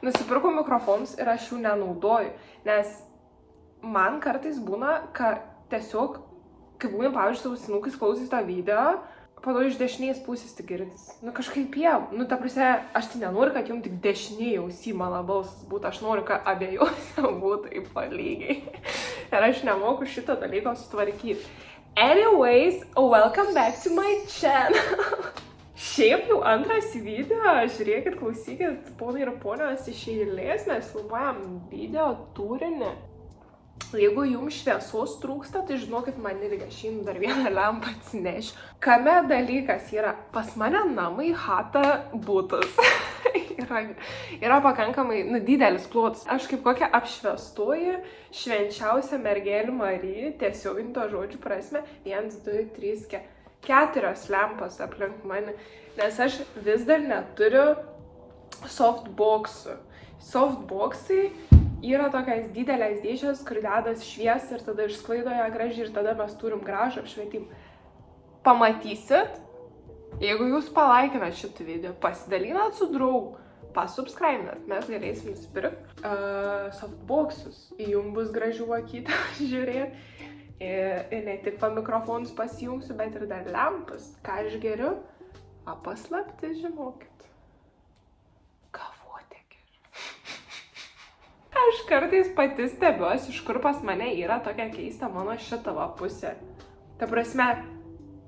Nusipirkau mikrofonus ir aš jų nenaudoju, nes man kartais būna, kad tiesiog, kai būna, pavyzdžiui, su ausinukais klausys tą video, po to iš dešinės pusės tik girdis. Kažkaip jau. Ta prasme, aš tai nenoriu, kad jums tik dešinėje ausy mano balsas būtų. Aš noriu, kad abiejose būtų taip lygiai. Ir aš nemoku šito dalyko sutvarkyti. Anyways, welcome back to my channel. Šiaip jau antras video. Žiūrėkit, klausykit, ponai ir ponios, iš eilės mes filmuojam video turinį. Jeigu jums šviesos trūksta, tai žinokit, man irgi aš jums dar vieną lempą atsinešiu. Kame dalykas yra? Pas mane namai, chata, butas. yra pakankamai didelis plotas. Aš kaip kokia apšviestoji, švenčiausia mergelė Marija, tiesiog to žodžių prasme, 1, 2, 3, 4 lempos aplink mane. Nes aš vis dar neturiu softboxų. Softboxai yra tokias didelės dėžės, kur dedas švies ir tada išsklaido ją gražiai ir tada mes turim gražų apšvietimą. Pamatysit, jeigu jūs palaikinat šitą video, pasidalinat su draugu, pasubscribinat, mes galėsim nusipirkti softboxus. Jums bus gražių akytę žiūrėti. Ir ne tik pa mikrofonus pasijungsiu, bet ir dar lempas. Ką aš geriu? Paslapti, žinokit. Aš kartais pati stebiuosi, iš kur pas mane yra tokia keista mano šita va pusė. Ta prasme,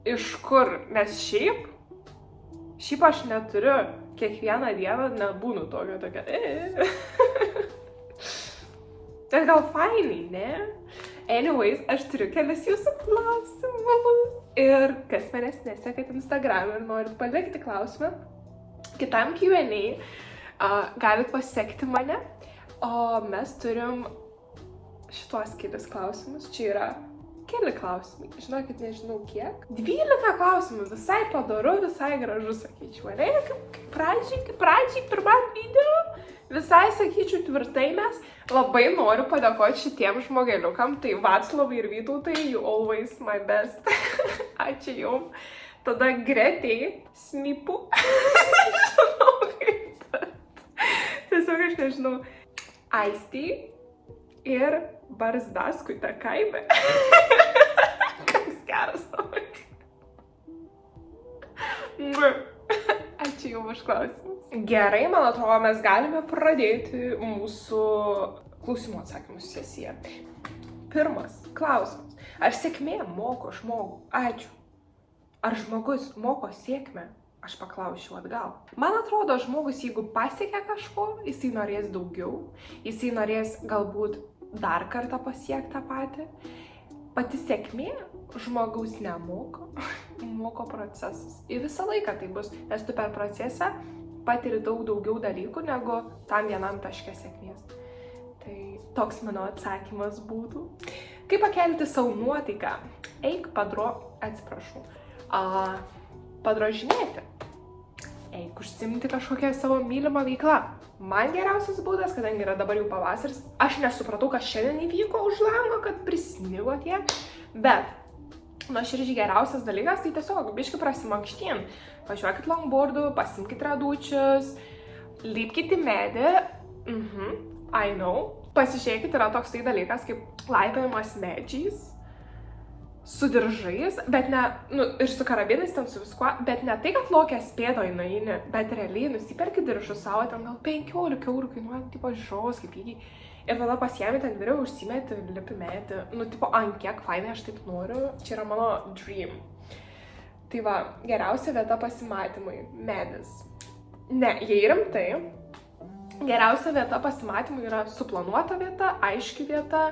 iš kur, nes šiaip aš neturiu, kiekvieną dieną nebūnu tokia. Tai gal fainai, ne? Anyways, aš turiu kelias jūsų klausimus. Ir kas manęs nesekat Instagram ir norit palikti klausimą, kitam Q&A galit pasekti mane. O mes turim šitos kelis klausimus. Čia yra keli klausimai. Žinokit, nežinau kiek. 12 klausimų. Visai padoru, visai gražu, sakyčiau. Ne? Kaip pradžiai, pirmam video. Visai, sakyčiau, tvirtai mes. Labai noriu padėkoti šitiem žmogeliukam. Tai Vaclovai ir Vytautai, you always my best. Ačiū jum. Tada Gretei, Smipu. Nežinau kaip tas. Tiesiog aš nežinau. Aistį ir Barzdaskui tą kaimę. Koks geras pavadinimas. Ačiū jums už klausimus. Gerai, man atrodo, mes galime pradėti mūsų klausimų atsakymų sesiją. Pirmas klausimas. Ar sėkmė moko žmogų? Ačiū. Ar žmogus moko sėkmę? Aš paklausiu atgal. Man atrodo, žmogus, jeigu pasiekia kažko, jisai norės daugiau, jisai norės galbūt dar kartą pasiekti tą patį. Pati sėkmė žmogaus nemoko, moko procesas. Ir visą laiką tai bus, nes tu per procesą patiri daug daugiau dalykų, negu tam vienam taške sėkmės. Tai toks mano atsakymas būtų. Kaip pakelti savo nuotaiką? Eik padrožinėti. Eik užsiimti kažkokią savo mylimą veiklą. Man geriausias būdas, kadangi yra dabar jau pavasaris, aš nesupratau, kas šiandien įvyko už lango, kad prisnigo tiek, bet nuoširdžiai geriausias dalykas, tai tiesiog biškį prasimankštyn. Važiuokit longboardu, pasimkit radučius, lipkit į medį, I know. Pasižiūrėkit, yra toks tai dalykas kaip laipiojimas medžiais, su diržais, bet ne, ir su karabinais ten su viskuo, bet ne tai, kad lokės pėdoj nueini, bet realiai nusiperki diržus savo, ten gal 15 eurų kainuoja, tipo žiaus, kaip lygiai. Ir tada pasiemi ten vyriau, užsimeti, lipi medį, tipo, ant kiek fainai aš taip noriu, čia yra mano dream. Tai va, geriausia vieta pasimatymui, medis. Ne, jei rimtai, geriausia vieta pasimatymui yra suplanuota vieta, aiški vieta,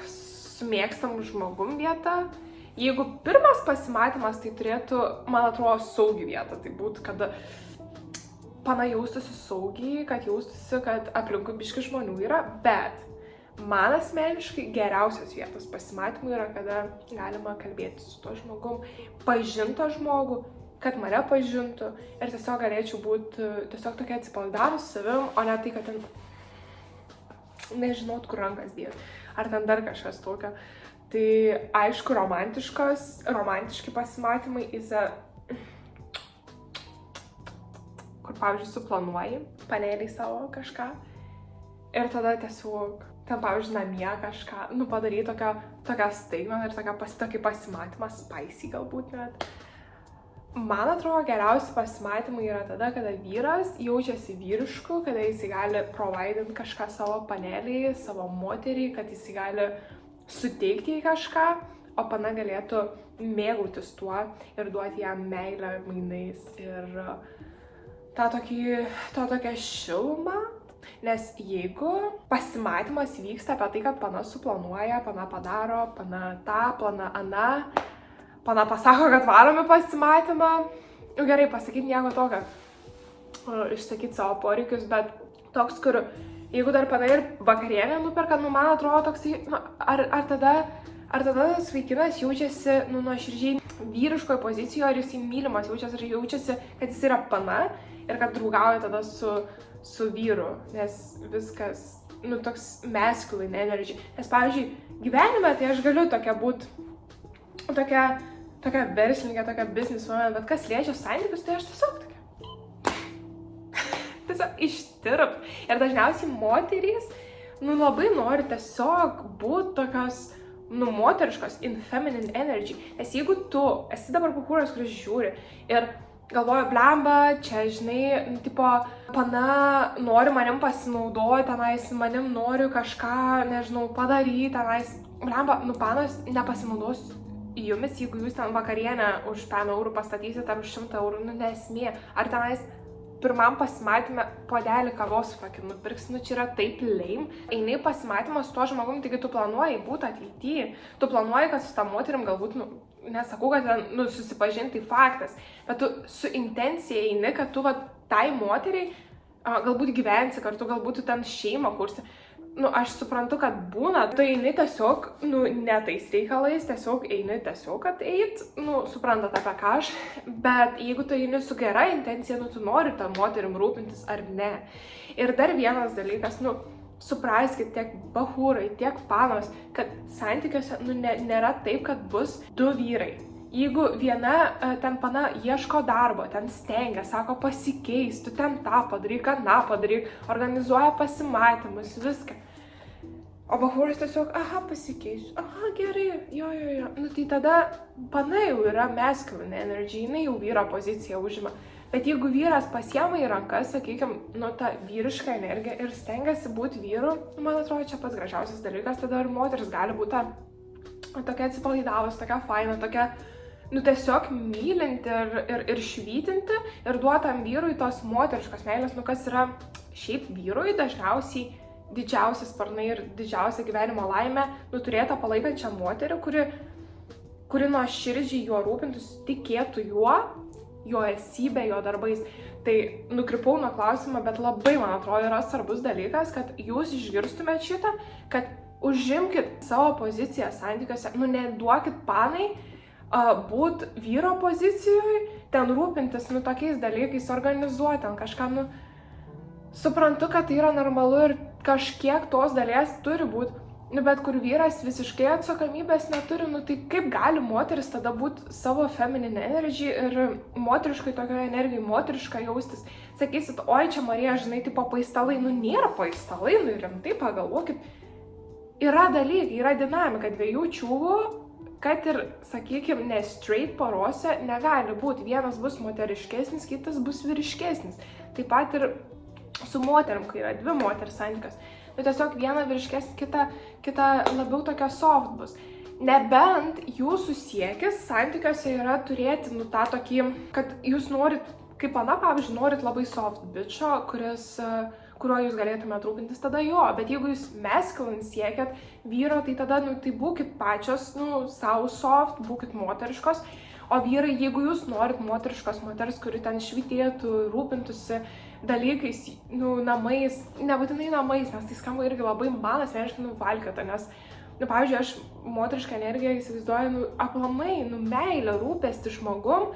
su mėgstamų žmogum vieta. Jeigu pirmas pasimatymas, tai turėtų, man atrodo, saugi vieta. Tai būtų, kad pana jaustųsi saugiai, kad jaustųsi, kad aplinkui biški žmonių yra. Bet man asmeniškai geriausios vietos pasimatymų yra, kada galima kalbėti su to žmogum, pažinto žmogų, kad mane pažintų ir tiesiog galėčiau būti tiesiog tokia atsipalaidavus savim, o ne tai, kad ten nežinot, kur rankas dėti. Ar ten dar kažkas tokio. Tai aišku, romantiški pasimatymai, kur pavyzdžiui, suplanuoji paneliai savo kažką ir tada tiesiog ten, pavyzdžiui, namie kažką, padarai tokią staigmeną ir tokį pasimatymą, spicy galbūt net. Man atrodo, geriausi pasimatymai yra tada, kada vyras jaučiasi vyrišku, kada jis gali providinti kažką savo paneliai, savo moteriai, kad jis gali suteikti į kažką, o pana galėtų mėgautis tuo ir duoti jam meilę mainais ir tą tokią šilumą. Nes jeigu pasimatymas vyksta apie tai, kad pana suplanuoja, pana padaro, pana tą, pana aną, pana pasako, kad varomi pasimatymą, gerai, pasakyti nieko tokio, išsakyti savo poreikius, bet toks, kur jeigu dar pana ir vakarienę nuperka, man atrodo toksai, ar tada tas vaikinas jaučiasi, nuoširdžiai vyriškoje pozicijoje, ar jis mylimas jaučiasi, ar jaučiasi, kad jis yra pana ir kad draugauja tada su vyru, nes viskas, toks masculine energy. Nes, pavyzdžiui, gyvenime tai aš galiu tokia būti, tokia verslininkė, tokia businesswoman, bet kas liečia santykius, tai aš tiesiog ištirp. Ir dažniausiai moterys, labai nori tiesiog būti tokios, moteriškos, in feminine energy. Nes jeigu tu esi dabar bachūras, kuris žiūri ir galvoju, blemba, čia, žinai, pana nori manim pasinaudoti, tenais manim noriu kažką, nežinau, padaryti, tenais, blemba, panas nepasinaudos jumis, jeigu jūs ten vakarienę už 5 eurų pastatysit ar už 100 eurų, nesmė. Ar tenais pirmam pasimatymę puodelį kavos nupirks, čia yra taip lame. Eini pasimatymą su tuo žmogum, taigi tu planuoji būti ateityje. Tu planuoji, kad su tą moterim galbūt, nesakau, kad ten, susipažinti, tai faktas, bet tu su intencija eini, kad tu tai moteriai galbūt gyvensi kartu, galbūt tu ten šeimą kursi. Aš suprantu, kad būna, tu eini tiesiog, ne tais reikalais, tiesiog eini tiesiog, kad eit, suprantat apie ką aš, bet jeigu tu eini su gera intencija, tu nori tą moterim rūpintis ar ne. Ir dar vienas dalykas, supraskit tiek bachūrai, tiek panos, kad santykiuose, nėra taip, kad bus 2 vyrai. Jeigu viena ten pana ieško darbo, ten stengia, sako pasikeis, tu ten tą padaryk, aną padaryk, organizuoja pasimatymus, viską. O bachūras tiesiog, pasikeisiu, gerai, jo. Tai tada pana jau yra masculine energy, jinai jau vyro poziciją užima. Bet jeigu vyras pasiema į rankas, sakykime, tą vyrišką energiją ir stengiasi būti vyru, man atrodo, čia pats gražiausias dalykas, tada ir moteris gali būti tokia atsipalaidavus, tokia faina, tokia tiesiog mylinti ir švytinti ir duotam vyrui tos moteriškos meilės, kas yra šiaip vyrui dažniausiai didžiausias sparnai ir didžiausia gyvenimo laimė, turėtą palaikančią moterį, kuri nuoširdžiai juo rūpintųsi, tikėtų juo, jo esybė, jo darbais. Tai nukrypau nuo klausimo, bet labai, man atrodo, yra svarbus dalykas, kad jūs išgirstumėt šitą, kad užimkit savo poziciją santykiuose, neduokit panai būt vyro pozicijoje, ten rūpintis, tokiais dalykais, organizuoti, ten kažką, suprantu, kad tai yra normalu ir kažkiek tos dalies turi būti, bet kur vyras visiškai atsakomybės neturi, tai kaip gali moteris tada būti savo feminine energy ir moteriškai tokioje energijoje, moteriškai jaustis. Sakysit, oi, čia Marija, žinai, tipo paistalai, nėra paistalai, rimtai pagalvokit. Yra dalykai, yra dinamika, 2 čiūvų, kad ir, sakykime, ne straight porose negali būti. Vienas bus moteriškesnis, kitas bus vyriškesnis. Taip pat ir su moterim, kai yra 2 moteris santykios. Bet tiesiog viena vyriškesnė, kita labiau tokia soft bus. Nebent jūsų siekis santykiuose yra turėti, tą tokį, kad jūs norit, kaip ana, pavyzdžiui, norit labai soft bitcho, kuriuo jūs galėtumėte rūpintis, tada jo, bet jeigu jūs masculine siekiat vyro, tai tada, tai būkit pačios, savo soft, būkit moteriškos, o vyrai, jeigu jūs norit moteriškos moters, kuri ten švytėtų, rūpintųsi dalykais, namais, nebūtinai namais, nes tai skamba irgi labai man asmeniškai valkiota, nes, pavyzdžiui, aš moterišką energiją įsivaizduoju, aplamai, meilę, rūpestį žmogum,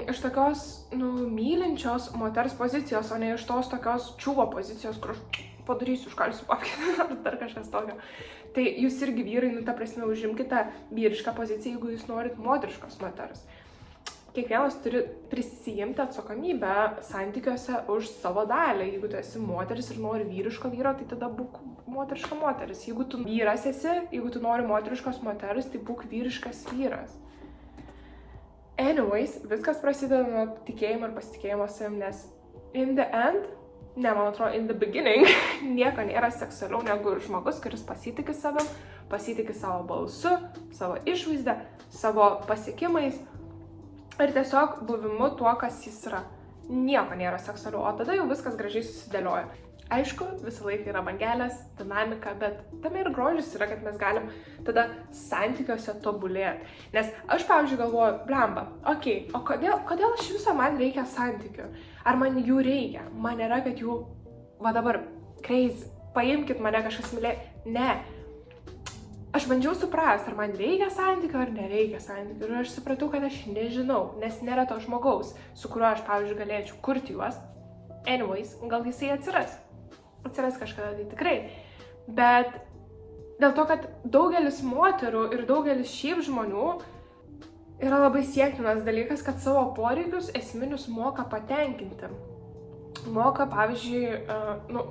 iš tokios, mylinčios moters pozicijos, o ne iš tos tokios čiūvo pozicijos, kur aš padarysiu, užkalsiu papkį ar dar kažkas tokio. Tai jūs irgi vyrai, ta prasme, užimkite vyrišką poziciją, jeigu jūs norit moteriškos moters. kiekvienas turi prisijimti atsakomybę santykiuose už savo dalį. Jeigu tu esi moteris ir nori vyriško vyro, tai tada būk moteriška moteris. Jeigu tu vyras esi, jeigu tu nori moteriškos moteris, tai būk vyriškas vyras. Anyways, viskas prasideda nuo tikėjimo ir pasitikėjimo savim, nes in the end, man atrodo, in the beginning, nieko nėra seksualiau negu žmogus, kuris pasitiki savim, pasitiki savo balsu, savo išvaizdą, savo pasiekimais ir tiesiog buvimu tuo, kas jis yra. Nieko nėra seksualiau, o tada jau viskas gražiai susidėlioja. Aišku, visą laiką yra bangelės, dinamika, bet tame ir grožis yra, kad mes galim tada santykiuose tobulėti. Nes aš, pavyzdžiui, galvoju, blemba, o kodėl iš viso man reikia santykių? Ar man jų reikia? Man nėra, kad jų, va dabar, crazy, paimkit mane kažkas mylė. Ne. Aš bandžiau suprasti, ar man reikia santykių, ar nereikia santykių. Ir aš supratau, kad aš nežinau, nes nėra to žmogaus, su kuriuo aš, pavyzdžiui, galėčiau kurti juos. Anyways, gal jisai atsiras. Atsiras kažkada, tai tikrai. Bet dėl to, kad daugelis moterų ir daugelis šiaip žmonių yra labai siektinas dalykas, kad savo poreikius esminius moka patenkinti. Moka, pavyzdžiui,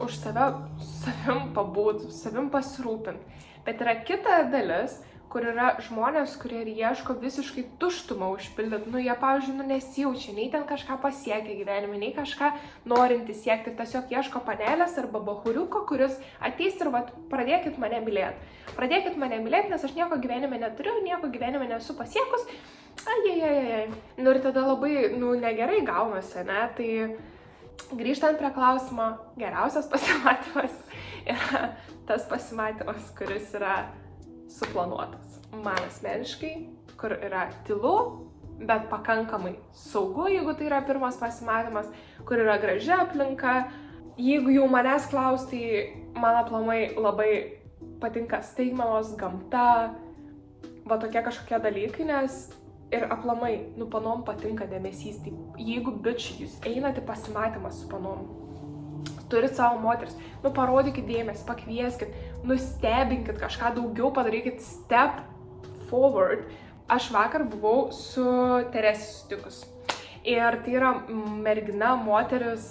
už savim pabūt, savim pasirūpinti. Bet yra kita dalis, kur yra žmonės, kurie ieško visiškai tuštumą užpildyti. Jie, pavyzdžiui, nesijaučia, nei ten kažką pasiekia gyvenime, nei kažką norinti siekti. Tiesiog ieško panelės arba bahuriuko, kuris ateis ir pradėkit mane mylėti. Pradėkit mane mylėti, nes aš nieko gyvenime neturiu, nieko gyvenime nesu pasiekus. Ir tada labai, negerai gaunasi, ne? Tai grįžtant prie klausimo, geriausias pasimatymas yra tas pasimatymas, kuris yra suplanuotas. Man asmeniškai, kur yra tylu, bet pakankamai saugu, jeigu tai yra pirmas pasimatymas, kur yra graži aplinka. Jeigu jau manęs klaus, tai man aplamai labai patinka staigmenos, gamta, tokie kažkokie dalykai, nes ir aplamai, panom patinka dėmesys. Tai jeigu bičiai, jūs einate pasimatymą su panom, turit savo moteris, parodykit dėmesį, pakvieskit, nustebinkit kažką daugiau, padarykit step forward. Aš vakar buvau su Teresė sutikus. Ir tai yra mergina, moteris,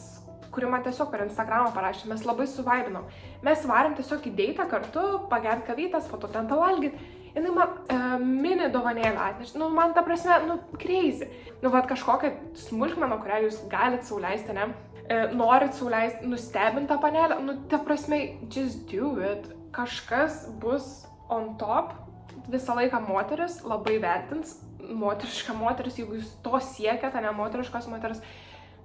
kuri man tiesiog per Instagramą parašė, mes labai suvaibinom. Mes varėm tiesiog į deitą kartu, pagert kavytas, po to ten pavalgyt. Jinai man mini dovanėlę atnešė. Man ta prasme, crazy. Kažkokią smulkmeną, kurią jūs galit sau leisti, ne? Norit sau leisti, nustebint tą panelę, ta prasme, just do it. Kažkas bus on top. Visą laiką moteris labai vertins. Moteriška moteris, jeigu jūs to siekiate, ne moteriškos moteris,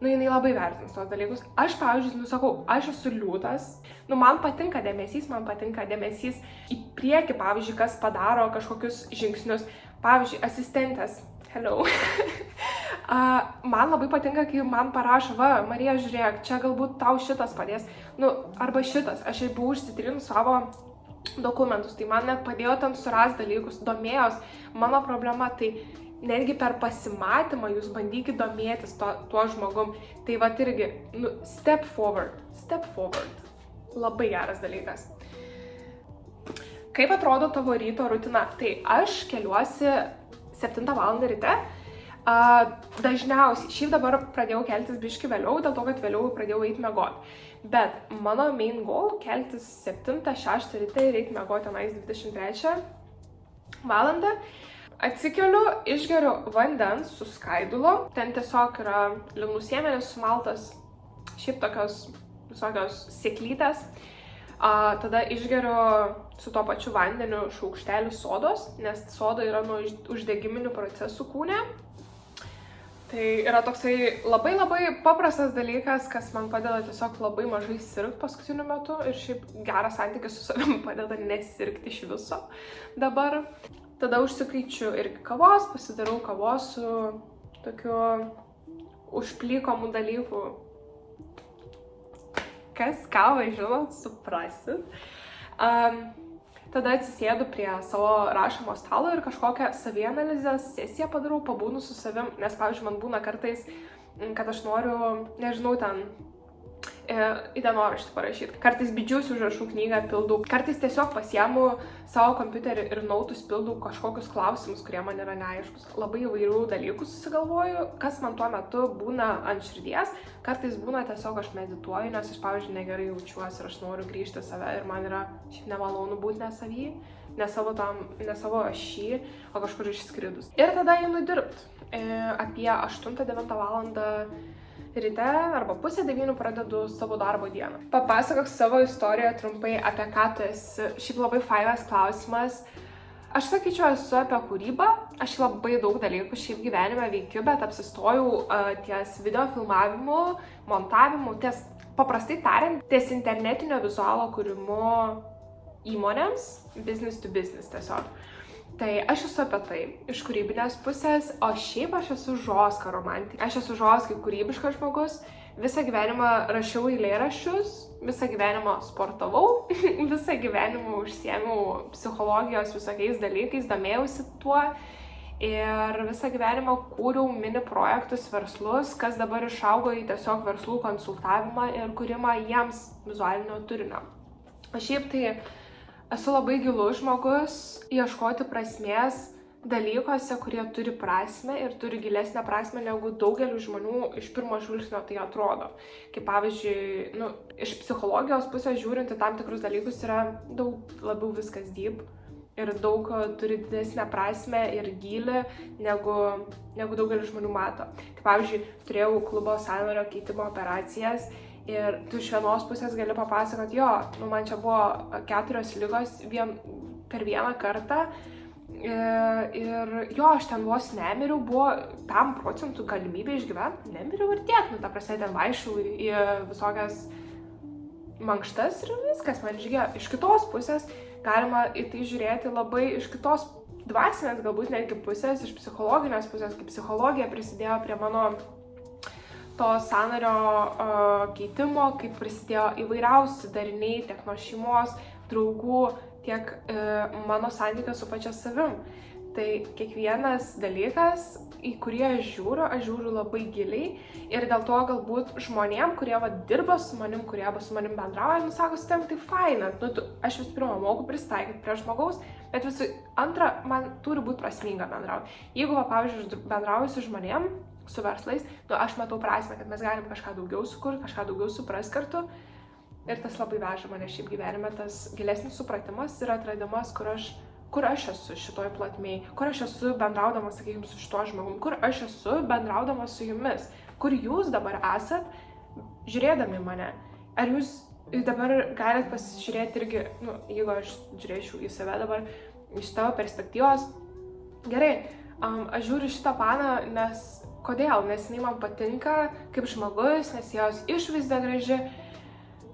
jinai labai vertins tos dalykus. Aš, pavyzdžiui, sakau, aš esu liūtas. Man patinka dėmesys į priekį, pavyzdžiui, kas padaro kažkokius žingsnius. Pavyzdžiui, asistentės. Hello. Man labai patinka, kai man parašo, Marija, žiūrėk, čia galbūt tau šitas padės. Arba šitas. Aš jau buvau užsitrinus savo dokumentus, tai man net padėjo ten surast dalykus, domėjos mano problema, tai netgi per pasimatymą jūs bandykit domėtis tuo žmogum. Tai irgi, step forward. Labai geras dalykas. Kaip atrodo tavo ryto rutina? Tai aš keliuosi 7 valandą ryte. Dažniausiai, šiaip dabar pradėjau keltis biški vėliau, dėl to, kad vėliau pradėjau eiti miegot. Bet mano main goal keltis 7-6 ryte ir eiti miegot tenais 23 valandą. Atsikeliu, išgeriu vandens su skaidulo. Ten tiesiog yra linų sėmenės sumaltas, šiaip tokios visokios sėklytės. Tada išgeriu su to pačiu vandeniu šaukštelį sodos, nes soda yra nuo uždegiminių procesų kūne. Tai yra toksai labai paprastas dalykas, kas man padeda tiesiog labai mažai sirgti paskutiniu metu ir šiaip geras santykis su savimi padeda nesirgti iš viso dabar. Tada užsikaičiu irgi kavos, pasidarau kavos su tokiu užplykomų dalykų. Kas kavą žinot, suprasit. Tada atsisėdu prie savo rašomo stalo ir kažkokią savianalizės sesiją padarau, pabūnu su savim, nes, pavyzdžiui, man būna kartais, kad aš noriu, nežinau, ten į dienoraštį parašyti. Kartais bidžius užrašų knygą pildau, kartais tiesiog pasiemu savo kompiuterį ir nautus pildau kažkokius klausimus, kurie man yra neaiškus. Labai įvairių dalykų susigalvoju, kas man tuo metu būna ant širdies, kartais būna tiesiog aš medituoju, nes aš, pavyzdžiui, negerai jaučiuosi ir aš noriu grįžti į save ir man yra šiaip nemalonu būti ne savy, ne savo ašy, o kažkur išskridus. Ir tada einu dirbti. Apie 8-9 valandą ryte arba pusę 9 pradedu savo darbo dieną. Papasakok savo istoriją trumpai, apie ką tu esi. Šiaip labai fainas klausimas. Aš sakyčiau, esu apie kūrybą. Aš labai daug dalykų šiaip gyvenime veikiu, bet apsistojau ties video filmavimu, montavimu, paprastai tariant, ties internetinio vizualo kūrimu įmonėms, business to business tiesiog. Tai aš esu apie tai, iš kūrybinės pusės, o šiaip aš esu žoska romantikė. Aš esu žoska kūrybiškas žmogus, visą gyvenimą rašiau eilėraščius, visą gyvenimą sportavau, visą gyvenimą užsiėmiau psichologijos visokiais dalykais, domėjausi tuo ir visą gyvenimą kūriau mini projektus, verslus, kas dabar išaugo į tiesiog verslų konsultavimą ir kūrimą jiems vizualinio turinio. Aš šiaip tai esu labai gilus žmogus, ieškoti prasmės dalykuose, kurie turi prasmę ir turi gilesnę prasmę negu daugelių žmonių iš pirmo žvilgsnio tai atrodo. Kaip pavyzdžiui, iš psichologijos pusės žiūrint į tam tikrus dalykus yra daug labiau viskas deep ir daug turi didesnę prasmę ir gylį negu daugelis žmonių mato. Kaip pavyzdžiui, turėjau klubo sąnario keitimo operacijas. Ir tu iš vienos pusės gali papasakoti, man čia buvo 4 ligos per vieną kartą ir aš ten vos nemiriau, buvo 5% galimybė išgyventi, nemiriau ir tiek, ta prasme, ten vaikščiau į visokias mankštas ir viskas man išgėjo. Iš kitos pusės galima į tai žiūrėti labai iš kitos dvasinės, galbūt netgi pusės, iš psichologinės pusės, kaip psichologija prisidėjo prie mano to sąnario keitimo, kaip prisidėjo įvairiausi dariniai, tiek nuo šeimos, draugų, tiek mano santykio su pačia savim. Tai kiekvienas dalykas, į kurį aš žiūriu labai giliai ir dėl to galbūt žmonėm, kurie dirba su manim, kurie su manim bendrauja, sako, su tavim tai faina. Aš visų pirma moku pristaikyti prie žmogaus, bet visų antra, man turi būti prasminga bendrauti. Jeigu, pavyzdžiui, bendrauju su žmonėm, su verslais, aš matau prasmę, kad mes galim kažką daugiau sukurti, kažką daugiau supras kartu ir tas labai veža mane šiaip gyvenime, tas gilesnis supratimas ir atradimas, kur aš esu šitoj plotmėj, kur aš esu bendraudamas, sakykime, su šituo žmogum, kur aš esu bendraudamas su jumis, kur jūs dabar esat, žiūrėdami mane. Ar jūs dabar galite pasižiūrėti irgi, jeigu aš žiūrėčiau į save dabar, iš tavo perspektyvos, gerai, aš žiūriu šitą paną, kodėl? Nes jinai man patinka kaip žmogus, nes jos išvaizda graži,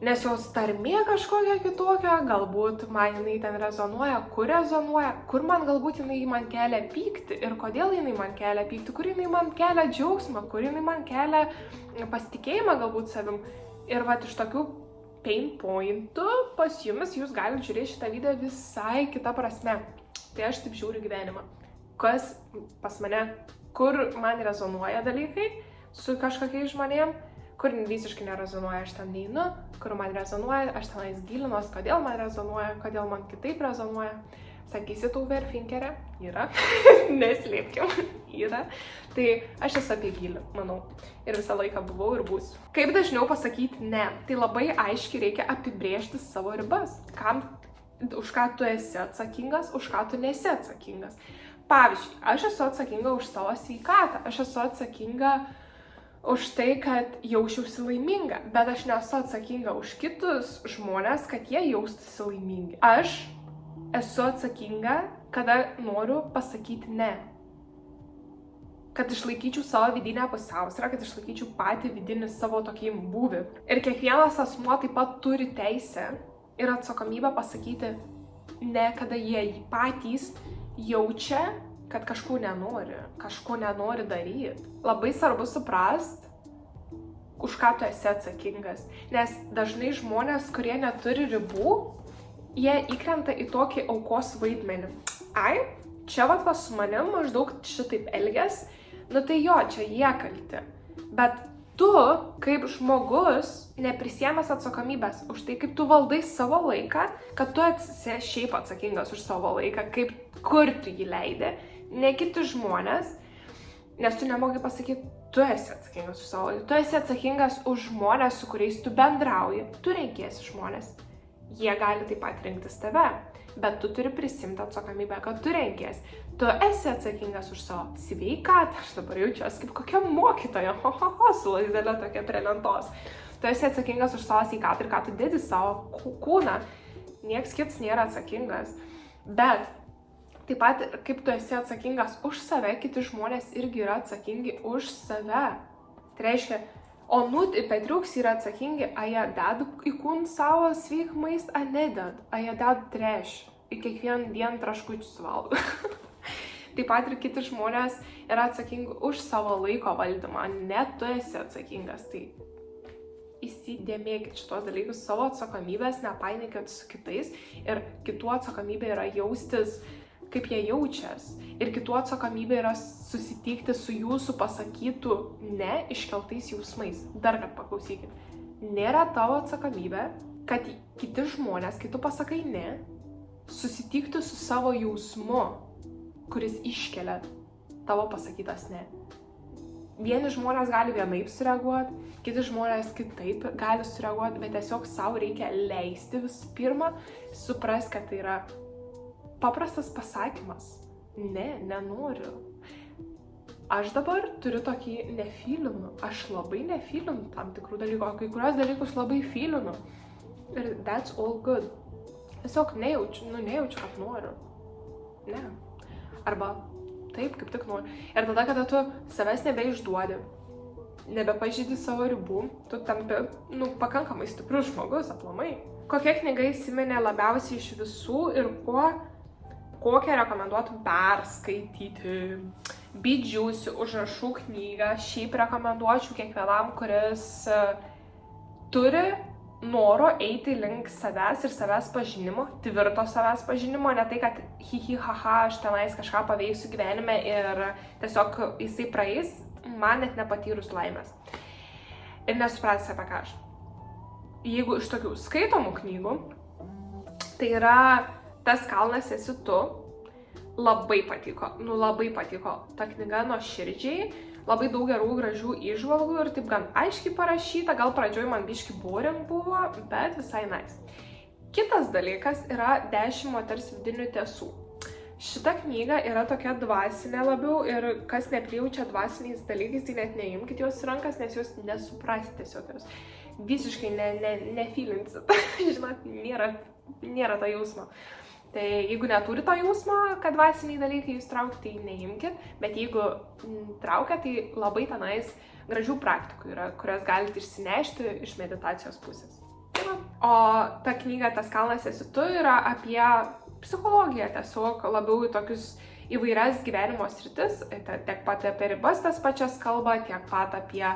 nes jos tarmė kažkokia kitokia, galbūt man jinai ten rezonuoja, kur man galbūt jinai man kelia pyktį ir kodėl jinai man kelia pyktį, kur jinai man kelia džiaugsmą, kur jinai man kelia pasitikėjimą galbūt savim. Ir iš tokių pain pointų pas jumis jūs galite žiūrėti šitą video visai kitą prasme. Tai aš taip žiūriu gyvenimą. Kas pas mane, kur man rezonuoja dalykai su kažkokiais žmonėm, kur visiškai nerezonuoja, aš ten neinu, kur man rezonuoja, aš tenais gilinos, kodėl man rezonuoja, kodėl man kitaip rezonuoja. Sakysi, tu overthinkerė? Yra. Neslėpkim. Yra. Tai aš esu apie gylį, manau. Ir visą laiką buvau ir būsiu. Kaip dažniau pasakyti ne? Tai labai aiškiai reikia apibrėžti savo ribas. Už ką tu esi atsakingas, už ką tu nesi atsakingas. Pavyzdžiui, aš esu atsakinga už savo sveikatą, aš esu atsakinga už tai, kad jausčiausi laiminga, bet aš nesu atsakinga už kitus žmonės, kad jie jaustųsi laimingi. Aš esu atsakinga, kada noriu pasakyti ne. Kad išlaikyčiau savo vidinę pusiausvyrą, kad išlaikyčiau patį vidinį savo tokį būvį. Ir kiekvienas asmuo taip pat turi teisę ir atsakomybę pasakyti ne, kada jie patys jaučia, kad kažko nenori daryti. Labai svarbu suprast, už ką tu esi atsakingas. Nes dažnai žmonės, kurie neturi ribų, jie įkrenta į tokį aukos vaidmenį. Čia va su manim maždaug šitaip elgias, tai jo, čia jie kalti. Bet tu, kaip žmogus, neprisiemęs atsakomybės už tai, kaip tu valdai savo laiką, kad tu esi šiaip atsakingas už savo laiką, kur tu jį leidi, ne kiti žmonės, nes tu nemokai pasakyti, tu esi atsakingas už savo laiką, tu esi atsakingas už žmonės, su kuriais tu bendrauji, tu renkiesi žmonės. Jie gali taip pat rinktis tave, bet tu turi prisimti atsakomybę, kad tu renkiesi. Tu esi atsakingas už savo sveikatą, aš dabar jaučiuosi kaip kokia mokytoja, su lazdele tokia prie lentos. Tu esi atsakingas už savo sveikatą ir ką tu dedi savo kūną. Niekas kitas nėra atsakingas. Bet taip pat, kaip tu esi atsakingas už save, kiti žmonės irgi yra atsakingi už save. Tai reiškia, Petriuks yra atsakingi, a jie deda į kūną savo sveiką maistą, a neded, a jie deda trešį. Ir kiekvieną dieną traškučius valgo. Taip pat ir kiti žmonės yra atsakingi už savo laiko valdymą, net tu esi atsakingas. Tai įsidėmėkit šitos dalykus, savo atsakomybės nepainiokit su kitais ir kitų atsakomybė yra jaustis, kaip jie jaučias. Ir kitų atsakomybė yra susitikti su jūsų pasakytų ne iškeltais jausmais. Dar kad paklausykit. Nėra tavo atsakomybė, kad kiti žmonės, kai tu pasakai ne, susitikti su savo jausmu, kuris iškelia tavo pasakytas ne. Vieni žmonės gali vienaip sureaguoti, kiti žmonės kitaip gali sureaguoti, bet tiesiog savo reikia leisti visų pirma, supras, kad tai yra paprastas pasakymas. Ne, nenoriu. Aš dabar turiu tokį nefylinu. Aš labai nefylinu tam tikrų dalykų, o kai kurios dalykus labai fylinu. Ir that's all good. Tiesiog nejaučiu, kad noriu. Ne. Arba taip, kaip tik noriu. Ir tada, kada tu savęs nebeišduodi, nebepažydi savo ribų, tu tampi, pakankamai stiprus žmogus aplamai. Kokia knyga įsiminė labiausiai iš visų ir kokią rekomenduotum perskaityti? Bidžiausi užrašų knygą, šiaip rekomenduočiau kiekvienam, kuris turi noro eiti link savęs ir savęs pažinimo, tvirto savęs pažinimo, ne tai, kad haha, aš tenais kažką paveiksiu gyvenime ir tiesiog jisai praeis, man net nepatyrus laimės. Ir nesupratęs apie ką aš. Jeigu iš tokių skaitomų knygų, tai yra Tas kalnas esi tu, labai patiko, labai patiko ta knyga nuoširdžiai. Labai daug gerų, gražių įžvalgų ir taip gan aiškiai parašyta, gal pradžioj man biški boring buvo, bet visai nice. Kitas dalykas yra 10 moters vidinių tiesų. Šita knyga yra tokia dvasinė labiau ir kas neprijaučia dvasiniais dalykais, tai net neimkit jos rankas, nes jūs nesuprasit tiesiog jos. Visiškai nefylinsit, žinot, nėra to jausmo. Tai jeigu neturi to jausmo, kad dvasiniai dalykai jūs traukia, tai neimkit, bet jeigu traukia, tai labai tenais gražių praktikų yra, kurias galite išsinešti iš meditacijos pusės. O ta knyga Tas kalnas esi tu yra apie psichologiją, tiesiog labiau į tokius įvairias gyvenimo sritis, tiek pat apie ribas tas pačias kalba, tiek pat apie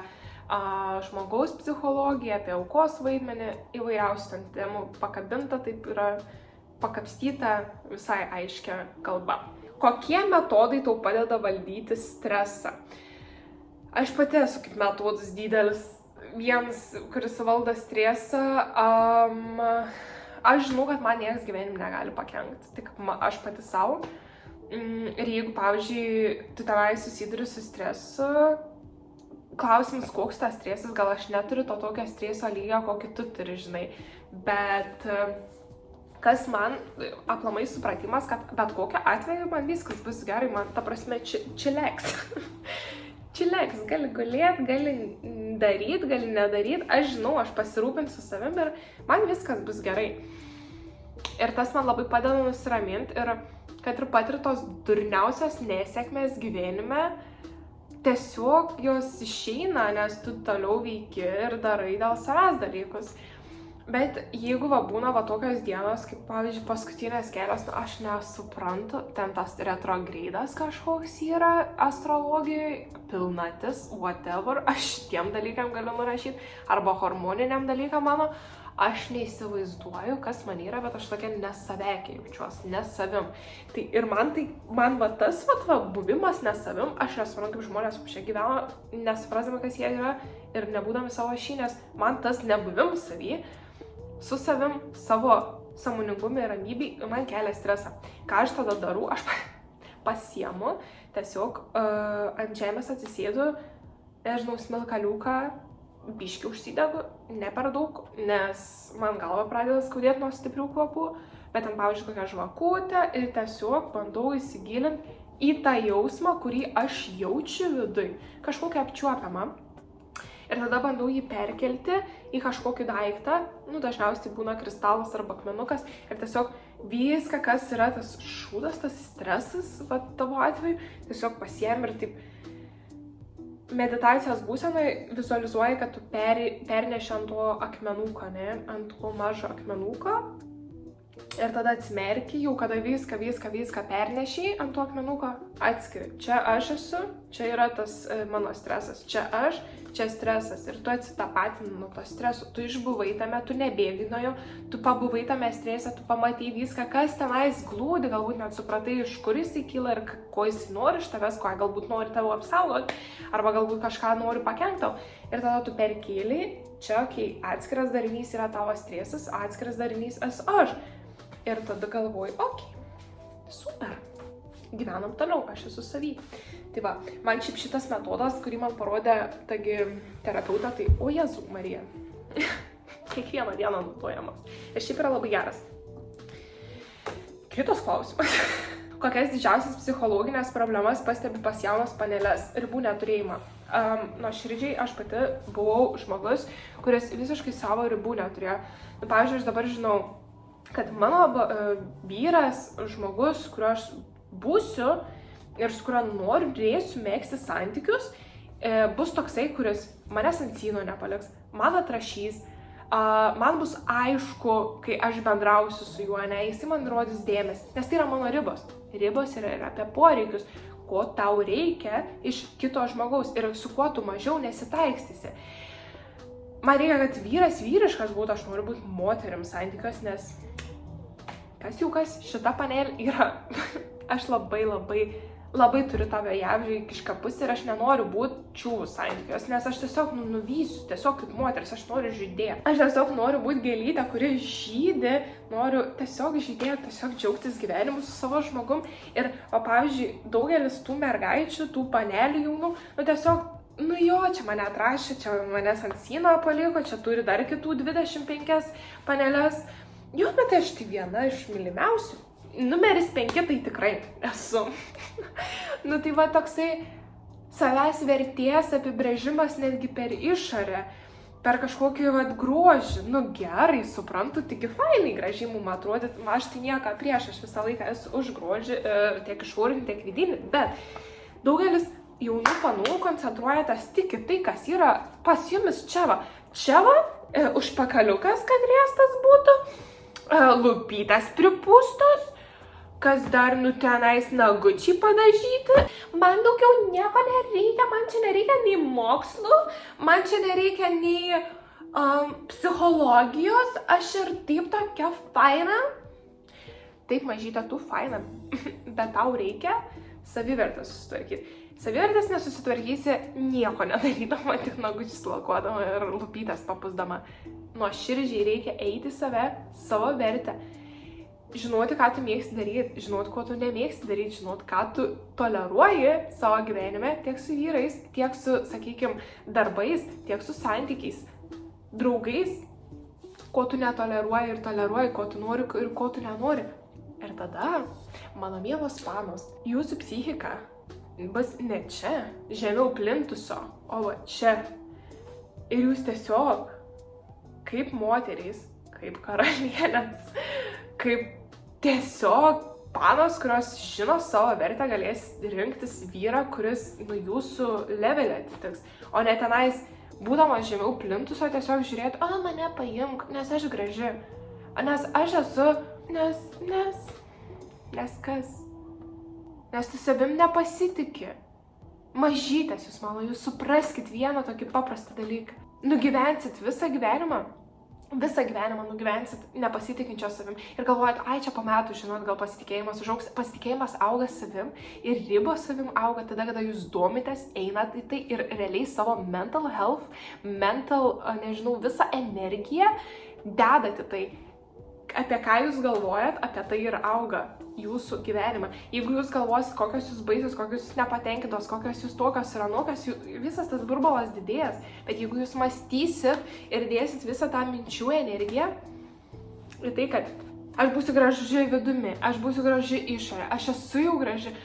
žmogaus psichologiją, apie aukos vaidmenį, įvairiausių temų pakabinta, taip yra pakapstyta visai aiškia kalba. Kokie metodai tau padeda valdyti stresą? Aš pati esu kaip metodus didelis, vienas, kuris valdo stresą. Aš žinau, kad man niekas gyvenime negali pakenkti, tik aš pati savo. Ir jeigu, pavyzdžiui, tu tenai susiduri su stresu, klausimas, koks tas stresas, gal aš neturiu to tokio streso lygio, kokį tu turi, žinai. Bet kas man aplamai supratimas, kad bet kokiu atveju man viskas bus gerai, man ta prasme čileks. Čileks, gali gulėti, gali daryti, gali nedaryti, aš žinau, aš pasirūpinsiu savim ir man viskas bus gerai. Ir tas man labai padeda nusiraminti ir kad ir patirtos durniausios nesėkmės gyvenime, tiesiog jos išeina, nes tu toliau veiki ir darai dėl savęs dalykus. Bet jeigu būna tokios dienos, kaip pavyzdžiui paskutinės kelios, aš nesuprantu, ten tas retrograidas kažkoks yra astrologijoje, pilnatis, whatever, aš tiem dalykam galiu nurašyti, arba hormoniniam dalykam mano, aš neįsivaizduoju, kas man yra, bet aš tokia nesavekė jaučiuosi, nesavim. Tai ir man va tas buvimas nesavim, aš nesuprantu, kaip žmonės čia gyvena, nesuprasdami, kas jie yra ir nebūdami savo šinės, man tas nebuvim savy, su savim, savo sąmoningumui ir ramybei, man kelia stresą. Ką aš tada darau, aš pasiemu, tiesiog ant žemės atsisėdu, nežinau, smilkaliuką, biškį užsidegu, ne per daug, nes man galva pradeda skaudėti nuo stiprių kvapų, bet ten, pavyzdžiui, kokią žvakutę ir tiesiog bandau įsigilinti į tą jausmą, kurį aš jaučiu viduj, kažkokią apčiuopiamą. Ir tada bandau jį perkelti į kažkokį daiktą, dažniausiai būna kristalas arba akmenukas, ir tiesiog viską, kas yra tas šūdas, tas stresas, tavo atveju, tiesiog pasiemi ir taip meditacijos būsenai vizualizuoji, kad tu perneši ant to akmenuko, ant to mažo akmenuko, ir tada atsimerki, jau kada viską perneši ant to akmenuko, atskiri. Čia aš esu, čia yra tas mano stresas, čia aš, čia stresas, ir tu atsitapatini nuo to streso, tu išbuvai tame, tu nebėgai nuo jo, tu pabuvai tame strese, tu pamatai viską, kas tenais glūdi, galbūt net supratai, iš kur jisai kyla ir ko jisai nori iš tavęs, ko galbūt nori tavo apsaugoti, arba galbūt kažką nori pakenkti tau. Ir tada tu perkėli, čia, atskiras darinys yra tavo stresas, atskiras darinys esu aš. Ir tada galvoji, super, gyvenam toliau, aš esu savy. Tai va, man šiaip šitas metodas, kurį man parodė terapeutą, tai o Jėzau Marija, kiekvieną dieną naudojamas. Ir šiaip yra labai geras. Kitas klausimas. Kokias didžiausias psichologinės problemas pastebi pas jaunas paneles? Ribų neturėjimą. Nuoširdžiai aš pati buvau žmogus, kuris visiškai savo ribų neturėjo. Pavyzdžiui, aš dabar žinau, kad mano vyras, žmogus, kuriuo aš būsiu ir su kuriuo norėsiu megzti santykius, bus toksai, kuris manęs ant syno nepaliks, man atrašys, man bus aišku, kai aš bendrausiu su juo, jisai man rodys dėmesį, nes tai yra mano ribos. Ribos yra apie poreikius, ko tau reikia iš kito žmogaus ir su kuo tu mažiau nesitaikstysi. Man reikia, kad vyras vyriškas būtų, aš noriu būti moterim santykios, nes kas, šita panelė yra, aš labai turiu tą vėjavžiaikišką pusę ir aš nenoriu būti čiūvų santykios, nes aš tiesiog nuvysiu, tiesiog kaip moteris, aš noriu žydėti. Aš tiesiog noriu būti gėlytė, kuri žydi, noriu tiesiog žydėti, tiesiog džiaugtis gyvenimu su savo žmogum. Ir, pavyzdžiui, daugelis tų mergaičių, tų panelių jaunų, tiesiog, čia mane atrašė, čia manęs ant syno paliko, čia turi dar kitų 25 panelės. Bet aš tai viena iš mylimiausių. Numeris 5 tai tikrai esu. Tai va toksai savęs vertės apibrėžimas netgi per išorę, per kažkokį grožį. Gerai, suprantu, tik fainai gražiai mum atrodyt, aš tai nieko prieš, aš visą laiką esu už grožį, tiek išorinį, tiek vidinį, bet daugelis jaunų panų koncentruojatas tik į tai, kas yra pas jumis čia va, užpakaliukas, kad riestas būtų, lūpytas pripūstos, kas dar tenais nagučiai padažyti. Man daugiau nieko nereikia, man čia nereikia nei mokslų, man čia nereikia nei psichologijos, aš ir taip tokia faina. Taip, mažytė, tu faina, bet tau reikia savivertę susitvarkyti. Savivertės nesusitvarkysi nieko nedarydama, tik nagučius lakuodama ir lūpytas papusdama. Nuoširdžiai reikia eiti save, savo vertę. Žinoti, ką tu mėgsti daryti, žinoti, ko tu nemėgsti daryti, žinoti, ką tu toleruoji savo gyvenime, tiek su vyrais, tiek su, sakykime, darbais, tiek su santykiais, draugais, ko tu netoleruoji ir toleruoji, ko tu nori ir ko tu nenori. Ir tada, mano mielos panos, jūsų psichika bus ne čia, žemiau plintuso, o va čia. Ir jūs tiesiog, kaip moterys, kaip karalienės, kaip tiesiog panos, kurios žino savo vertę, galės rinktis vyrą, kuris jūsų levelį atitiks. O ne tenais, būdamas žemiau plintuso, tiesiog žiūrėti, mane paimk, nes aš graži. Nes aš esu, nes kas? Nes tu savim nepasitiki. Mažytės jūs, mano, jūs supraskit vieną tokį paprastą dalyką. Nugyvensit visą gyvenimą visą gyvenimą nugyvensit nepasitikinčio savim ir galvojat, ai, čia po metų, žinot, gal pasitikėjimas užaugs. Pasitikėjimas auga savim ir ribos savim auga tada, kada jūs domitės, einat į tai ir realiai savo mental health, nežinau, visą energiją dedat į tai. Apie ką jūs galvojat, apie tai ir auga jūsų gyvenimą. Jeigu jūs galvosit, kokios jūs baisios, kokios jūs nepatenkintos, kokios jūs tokios ir anokios, visas tas burbulas didės. Bet jeigu jūs mąstysit ir dėsit visą tą minčių energiją į tai, kad aš būsiu graži vidumi, aš būsiu graži išorė, aš esu jau graži,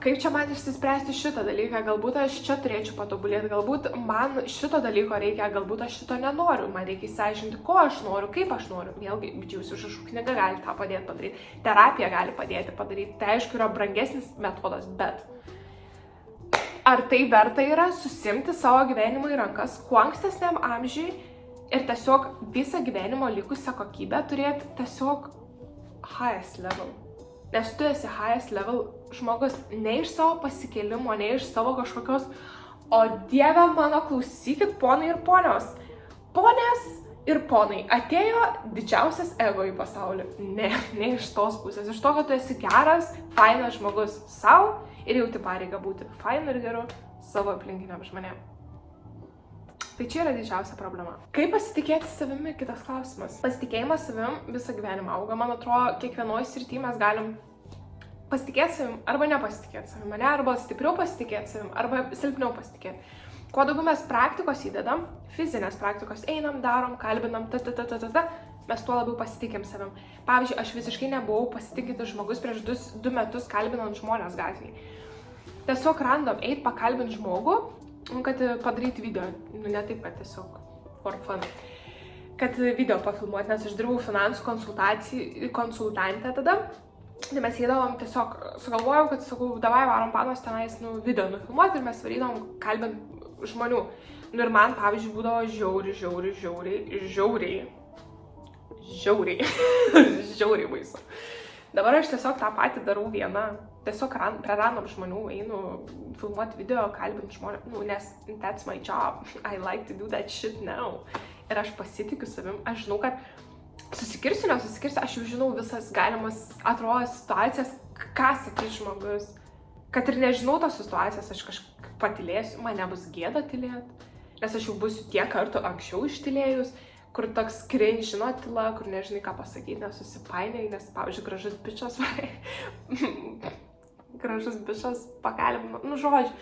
kaip čia man išsispręsti šitą dalyką, galbūt aš čia turėčiau patobulėti, galbūt man šito dalyko reikia, galbūt aš šito nenoriu, man reikia įsiaiškinti, ko aš noriu, kaip aš noriu. Vėlgi, bičiulius užrašų knyga gali tą padėti padaryti, terapija gali padėti padaryti, tai aišku yra brangesnis metodas, bet ar tai verta yra susimti savo gyvenimą į rankas kuo ankstesniam amžiui ir tiesiog visą gyvenimo likusią kokybę turėti tiesiog highest level. Nes tu esi highest level žmogus ne iš savo pasikėlimo, ne iš savo kažkokios, o Dieve mano, klausykit, ponai ir ponios. Ponės ir ponai, atėjo didžiausias ego į pasaulį. Ne iš tos pusės. Iš to, kad tu esi geras, fainas žmogus savo ir jauti pareigą būti fainu ir geru savo aplinkiniam žmonėm. Tai čia yra didžiausia problema. Kaip pasitikėti savimi, kitas klausimas. Pasitikėjimas savim visą gyvenimą auga. Man atrodo, kiekvienoje srityje mes galim pasitikėti savim arba nepasitikėti savim, ne? Arba stipriau pasitikėti savim, arba silpniau pasitikėti. Kuo daugiau mes praktikos įdedam, fizinės praktikos einam, darom, kalbinam, mes tuo labiau pasitikėm savim. Pavyzdžiui, aš visiškai nebuvau pasitikintis žmogus prieš 2 metus kalbinant žmonės gatvėje. Tiesiog random eit pakalbinti žmogų, kad padaryti video, ne taip, kad tiesiog for fun, kad video pafilmuoti, nes aš dirbau finansų konsultantę tada, tai mes eidavom tiesiog, sugalvojau, kad sakau, davai varom panos tenais video nufilmuoti ir mes varydavom kalbint žmonių. Ir man, pavyzdžiui, būdavo žiauriai baisu. Dabar aš tiesiog tą patį darau viena. Tiesiog prie random žmonių einu filmuoti video, kalbinti žmonės, nes that's my job. I like to do that shit now. Ir aš pasitikiu savim, aš žinau, kad susikirsiu, aš jau žinau visas galimas atrodo situacijas, ką sakys žmogus. Kad ir nežinau tos situacijas, aš kažkaip patylėsiu, man nebus gėda tylėti, nes aš jau būsiu tiek kartų anksčiau ištilėjus, kur toks cringe, žinot, tyla, kur nežinai ką pasakyti, nesusipainiai, nes, pavyzdžiui, gražus bičas pakalbino, žodžiu.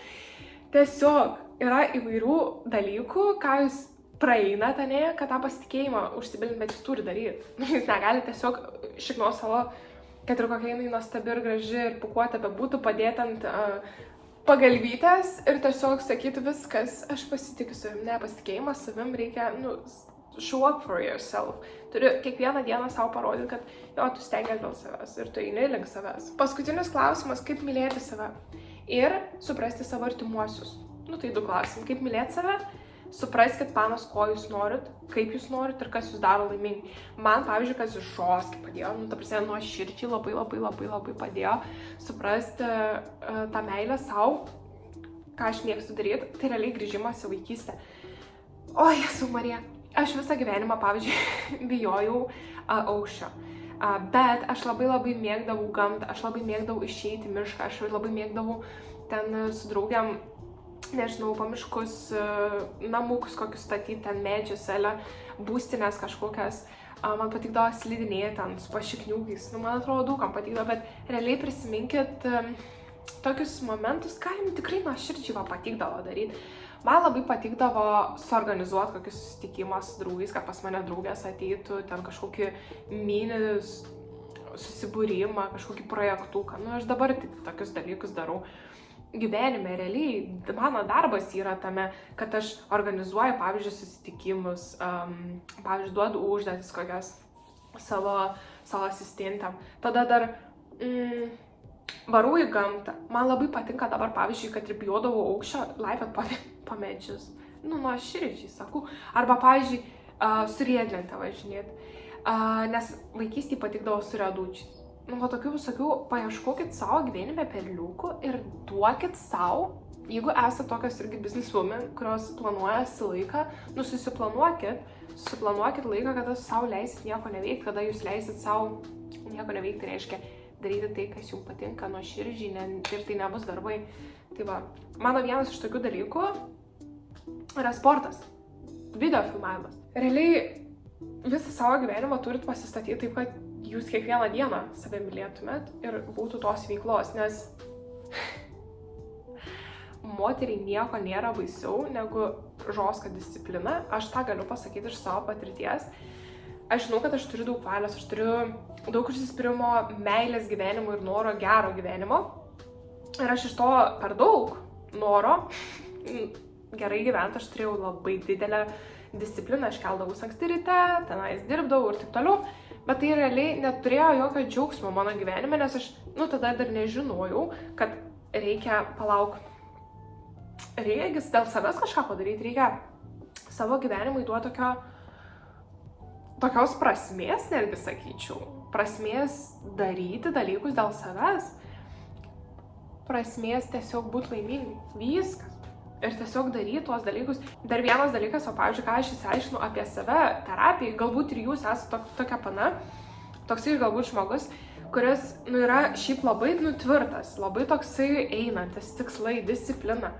Tiesiog yra įvairių dalykų, ką jūs praeinate, ne, kad tą pasitikėjimą užsibilint, bet jūs turi daryti. Jūs negali tiesiog šikno savo, kad ir kokia jinai nuostabi ir graži ir pukuota bebūtų, padėti ant pagalvytės ir tiesiog sakyti viskas, aš pasitikiu savim, ne, pasitikėjimas savim reikia, show up for yourself. Turiu kiekvieną dieną savo parodyti, kad jo, tu stengiasi dėl savęs ir tu eini link savęs. Paskutinis klausimas, kaip mylėti save ir suprasti savo artimuosius. Tai 2 klausimai. Kaip mylėti save, supraskit, panos, ko jūs norit, kaip jūs norit ir kas jūs daro laimingi. Man, pavyzdžiui, kas iš šoskį padėjo, ta prasme, nuo širdžiai labai padėjo suprasti tą meilę savo, ką aš mėgstu daryti, tai realiai grįžimas į vaikystę. O, Jėzau Marija. Aš visą gyvenimą, pavyzdžiui, bijojau aukščio, bet aš labai mėgdavau gamtą, aš labai mėgdavau išeiti į mišką, aš labai mėgdavau ten su draugiam, nežinau, pamiškus, namukus kokius statyti, ten medžius, būstinės kažkokias, man patikdavo slidinėti ten su pašikniukais, man atrodo, daugam patikdavo, bet realiai prisiminkit tokius momentus, ką jums tikrai nuoširdžiai patikdavo daryti. Man labai patikdavo suorganizuoti kokius susitikimus su draugais, kad pas mane draugės ateitų, ten kažkokį mini susibūrimą, kažkokį projektuką. Aš dabar tokius dalykus darau. Gyvenime realiai mano darbas yra tame, kad aš organizuoju, pavyzdžiui, susitikimus, pavyzdžiui, duodu užduotis kokias savo asistentam. Tada dar varau į gamtą. Man labai patinka dabar, pavyzdžiui, kad ir bijodavau aukščio laipiot po medžius. Nuo širdžiai sakau. Arba, pavyzdžiui, su riedlente važinėti. Nes vaikystėje patikdavo su riedučiais. Tokių visokių, paieškokit savo gyvenime perliukų ir duokit savo jeigu esate tokios irgi businesswomen, kurios planuojasi laiką, susiplanuokit laiką, kada savo leisit nieko neveikti, kada jūs leisit savo nieko neveikti, tai reiškia daryti tai, kas jums patinka nuoširdžiai ir tai nebus darbai. Tai va, mano vienas iš tokių dalykų yra sportas, video filmavimas. Realiai visą savo gyvenimą turit pasistatyti taip, kad jūs kiekvieną dieną save mylėtumėt ir būtų tos veiklos, nes moteriai nieko nėra baisiau negu žostka disciplina. Aš tą galiu pasakyti iš savo patirties. Aš žinau, kad aš turiu daug valios, aš turiu daug užsispyrimo, meilės gyvenimo ir noro gero gyvenimo. Ir aš iš to per daug noro gerai gyventi, aš turėjau labai didelę discipliną, aš keldavau anksti ryte, tenais dirbdavau ir taip toliau. Bet tai realiai neturėjo jokio džiaugsmo mano gyvenime, nes aš, tada dar nežinojau, kad reikia reikia dėl savęs kažką padaryti, reikia savo gyvenimui duoti tokios prasmės, netgi sakyčiau. Prasmės daryti dalykus dėl savęs. Prasmės tiesiog būti laimingai. Viskas. Ir tiesiog daryti tuos dalykus. Dar vienas dalykas, pavyzdžiui, ką aš išsiaiškinu apie save terapijai, galbūt ir jūs esate tokia pana, toksai galbūt žmogus, kuris, yra šiaip labai, tvirtas, labai toksai einantis, tikslai, disciplina.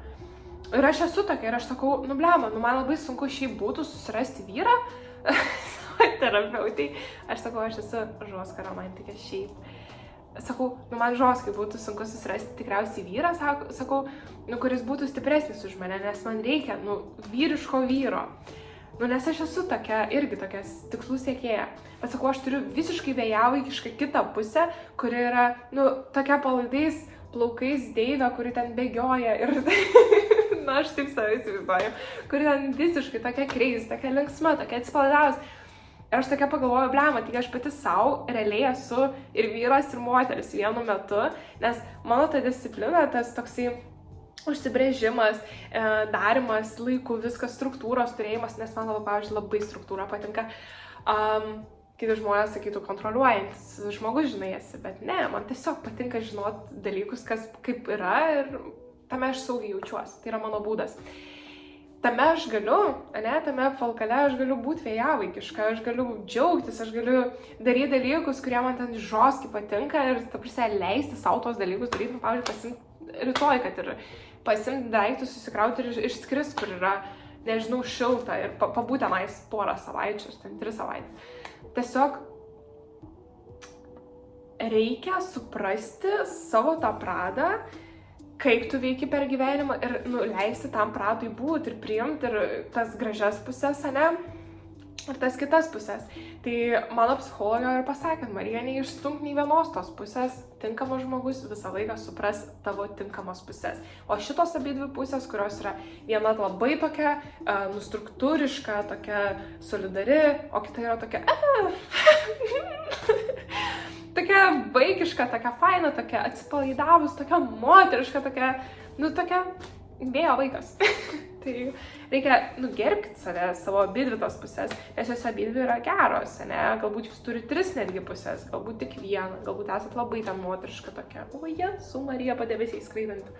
Ir aš esu tokia, ir aš sakau, man labai sunku šiaip būtų susirasti vyrą, terapeutai. Aš sakau, aš esu žostka romantikė šiaip. Sakau, man žoskai būtų sunku susirasti tikriausiai vyrą, sakau, kuris būtų stipresnis už mane, nes man reikia, vyriško vyro. Nes aš esu tokia, irgi tokia tikslų siekėja. Bet sakau, aš turiu visiškai vėjavaikišką kitą pusę, kuri yra, tokia palaidais plaukais deivė, kuri ten bėgioja ir aš taip save įsivaizduoju, kuri ten visiškai tokia crazy, tokia linksma, tokia atsipalaidavus. Ir aš tokia pagalvoju, tai aš pati savo realiai esu ir vyras, ir moteris vienu metu, nes mano ta disciplina, tas toksai užsibrėžimas, darimas, laikų, viskas, struktūros turėjimas, nes man pavyzdžiui, labai struktūra patinka. Kiti žmonės sakytų kontroliuojantis žmogus, žinai, esi, bet ne, man tiesiog patinka žinoti dalykus, kaip yra ir tame aš saugiai jaučiuosi, tai yra mano būdas. Tame aš galiu, tame falkale aš galiu būti vėjavaikiška, aš galiu džiaugtis, aš galiu daryti dalykus, kurie man ten žoskai patinka ir, leisti savo tos dalykus daryti, pavyzdžiui, pasimti rytoj, kad ir pasimti daiktus, susikrauti ir išskris, kur yra, nežinau, šilta ir pabūti tenais porą savaičių, 3 savaitės. Tiesiog reikia suprasti savo tą pradą, kaip tu veiki per gyvenimą ir leisti tam pradui būti ir priimti ir tas gražias pusės, ir tas kitas pusės. Tai mano psichologė ir pasakė, Marija, neišstumk nei vienos tos pusės, tinkamas žmogus visą laiką supras tavo tinkamos pusės. O šitos abidvi pusės, kurios yra viena labai tokia struktūriška, tokia solidari, o kita yra tokia tokia vaikiška, tokia faina, tokia atsipalaidavus, tokia moteriška, tokia vėjo vaikas. Tai reikia gerbti savo abidvi tos pusės, nes jos abidvi yra geros, galbūt jūs turite 3 netgi pusės, galbūt tik vieną, galbūt esate labai ten moteriška tokia, su Marija padebesiai skraidanti.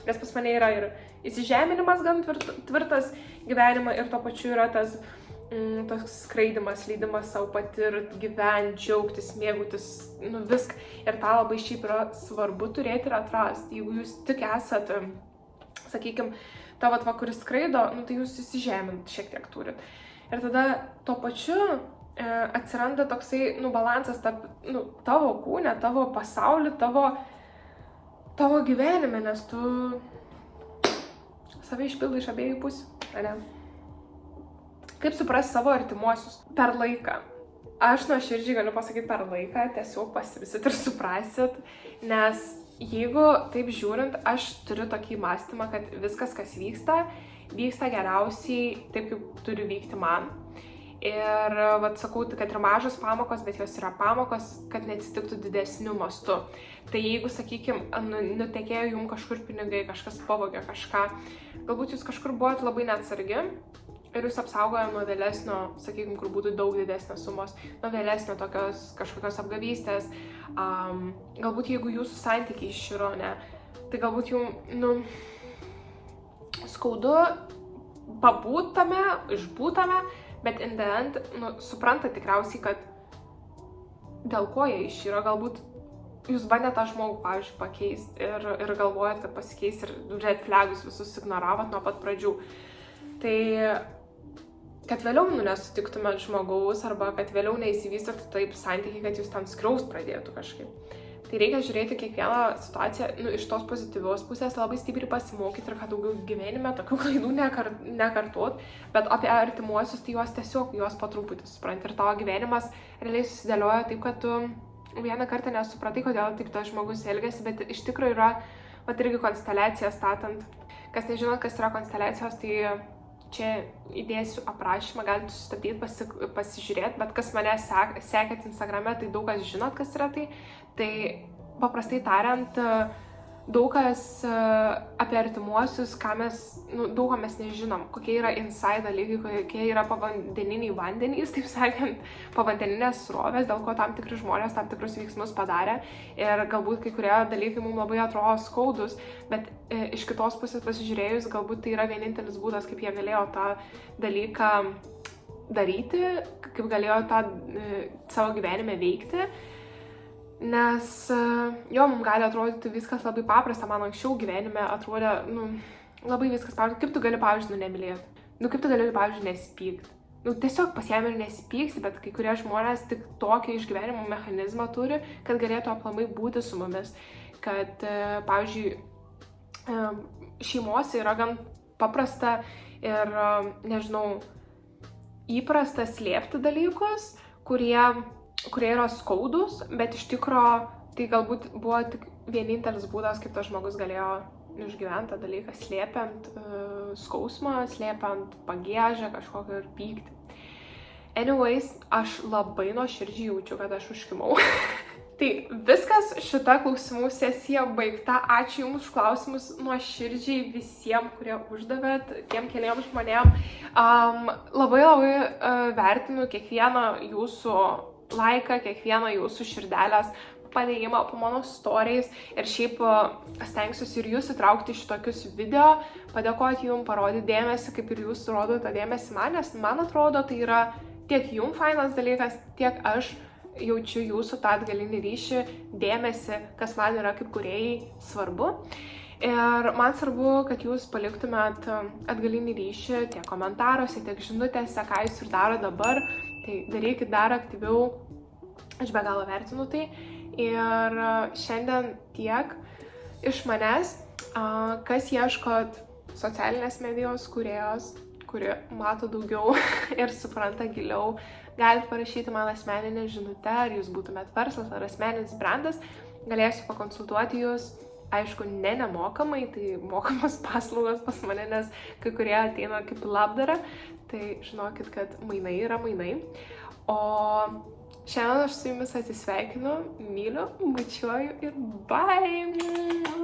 Nes pas mane yra ir įsižeminimas gan tvirtas gyvenimą ir tuo pačiu yra tas toks skraidimas, leidimas savo patirti, gyventi, džiaugtis, mėgautis, viską. Ir tą labai šiaip yra svarbu turėti ir atrasti. Jeigu jūs tik esat, sakykime, tavo kuris skraido, tai jūs įsižemint šiek tiek turit. Ir tada tuo pačiu atsiranda toksai balansas tarp tavo kūne, tavo pasaulį, tavo gyvenime, nes tu save išpildai iš abiejų pusių, Kaip suprasti savo artimuosius? Per laiką. Aš nuoširdžiai galiu pasakyti per laiką, tiesiog pasivisit ir suprasit, nes jeigu taip žiūrint, aš turiu tokį mąstymą, kad viskas, kas vyksta geriausiai taip, kaip turi vykti man. Ir sakau, kad ir mažos pamokos, bet jos yra pamokos, kad neatsitiktų didesniu mastu. Tai jeigu, sakykime, nutekėjo jums kažkur pinigai, kažkas pavogė kažką, galbūt jūs kažkur buvote labai neatsargi, ir jūs apsaugoja nuo vėlesnio, sakykime, kur būtų daug didesnės sumos, nuo vėlesnio tokios kažkokios apgavystės. Galbūt jeigu jūsų santykiai iširo, tai galbūt jums, skaudu pabūtame, išbūtame, bet in the end, supranta tikriausiai, kad dėl ko jie išyra, galbūt jūs bandėte tą žmogų, pavyzdžiui, pakeisti ir galvojat, kad pasikeis ir red flagus visus ignoravot nuo pat pradžių. Tai kad vėliau nesutiktumėt žmogaus arba kad vėliau neįsivystotų taip santykiai, kad jūs tam skriaust pradėtų kažkaip. Tai reikia žiūrėti kiekvieną situaciją iš tos pozityvios pusės, labai stipriai pasimokyti ir kad daugiau gyvenime tokių klaidų nekartot, bet apie artimuosius, tai juos po truputį supranti. Ir tavo gyvenimas realiai susidėlioja taip, kad tu vieną kartą nesupratai, kodėl taip tas žmogus elgiasi, bet iš tikrųjų yra, irgi konsteliacija statant. Kas nežinot, kas yra konsteliacijos, tai čia įdėsiu aprašymą, galite sustabdyti, pasižiūrėti, bet kas mane sekėt Instagrame, tai daug kas žinot, kas yra tai. Tai paprastai tariant, daug kas apie artimuosius, daug ko mes nežinom, kokie yra inside dalykai, kokie yra povandeniniai vandenys, taip sakant, povandeninės srovės, dėl ko tam tikri žmonės tam tikrus veiksmus padarė. Ir galbūt kai kurie dalykai mums labai atrodo skaudus, bet iš kitos pusės pasižiūrėjus, galbūt tai yra vienintelis būdas, kaip jie galėjo tą dalyką daryti, kaip galėjo tą savo gyvenime veikti. Nes mums gali atrodyti viskas labai paprasta, man anksčiau gyvenime atrodė, labai viskas paprasta. Kaip tu gali, pavyzdžiui, nemylėti? Kaip tu gali, pavyzdžiui, nesipykti? Tiesiog pasiemi ir nesipyksti, bet kai kurie žmonės tik tokį išgyvenimo mechanizmą turi, kad galėtų aplamai būti su mumis. Kad, pavyzdžiui, šeimose yra gan paprasta ir, įprasta slėpti dalykus, kurie yra skaudus, bet iš tikro tai galbūt buvo tik vienintelis būdas, kaip tas žmogus galėjo išgyventi tą dalyką, slėpiant skausmą, slėpiant pagiežą kažkokią ir pyktį. Anyways, aš labai nuoširdžiai jaučiu, kad aš užkimau. Tai viskas, šita klausimų sesija baigta. Ačiū Jums už klausimus nuoširdžiai visiems, kurie uždavėt, tiem keliem žmonėm. Labai vertinu kiekvieną jūsų laiką, kiekvieną jūsų širdelės padėjimą po mano stories ir šiaip stengsiuosi ir jūs įtraukti šitokius video, padėkoti jums, parodyti dėmesį, kaip ir jūs rodote tą dėmesį man, nes man atrodo tai yra tiek jums fainas dalykas, tiek aš jaučiu jūsų tą atgalinį ryšį, dėmesį, kas man yra kaip kūrėjai svarbu. Ir man svarbu, kad jūs paliktumėt atgalinį ryšį tiek komentaruose, tiek žinutėse, ką jūs ir daro dabar. Tai darykit dar aktyviau, aš be galo vertinu tai. Ir šiandien tiek iš manęs, kas ieškot socialinės medijos kūrėjos, kuri mato daugiau ir supranta giliau, galite parašyti man asmeninę žinutę, ar jūs būtumėt verslas ar asmeninis brandas, galėsiu pakonsultuoti jūs. Aišku, nemokamai, tai mokamos paslaugos pas mane, nes kai kurie ateina kaip labdara, tai žinokit, kad mainai yra mainai. O šiandien aš su jumis atsisveikinu, myliu, bučiuoju ir bye!